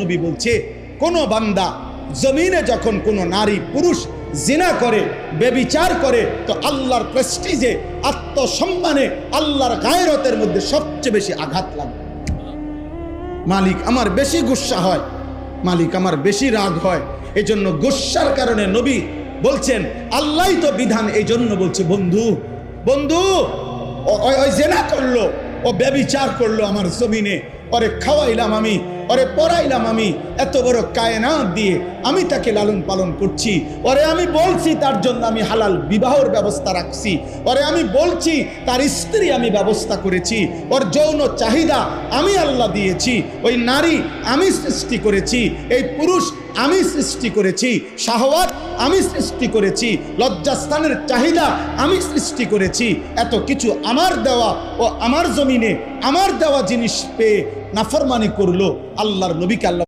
নবী বলছে, কোন বান্দা জমিনে যখন কোনো নারী পুরুষ জিনা করে, ব্যভিচার করে, তো আল্লাহর প্রেস্টিজে, আত্মসম্মানে, আল্লাহর গায়রতের মধ্যে সবচেয়ে বেশি আঘাত লাগে। মালিক আমার বেশি গুসা হয়, মালিক আমার বেশি রাগ হয়। এই জন্য গুসার কারণে নবী বলছেন, আল্লাহই তো বিধান, এই জন্য বলছে, বন্ধু বন্ধু ওই জিনা করলো, ও ব্যভিচার করলো আমার জমিনে, ওরে খাওয়াইলাম আমি, ওরে পড়াইলাম আমি, এত বড় কায়নাত দিয়ে আমি তাকে লালন পালন করছি, ওরে আমি বলছি তার জন্য আমি হালাল বিবাহের ব্যবস্থা রাখছি, ওরে আমি বলছি তার স্ত্রী আমি ব্যবস্থা করেছি, ওর যৌন চাহিদা আমি আল্লাহ দিয়েছি, ওই নারী আমি সৃষ্টি করেছি, এই পুরুষ আমি সৃষ্টি করেছি, শাহওয়াত আমি সৃষ্টি করেছি, লজ্জাস্থানের চাহিদা আমি সৃষ্টি করেছি, এত কিছু আমার দেওয়া, ও আমার জমিনে আমার দেওয়া জিনিস পেয়ে নাফরমানি করলো। আল্লাহর নবীকে আল্লাহ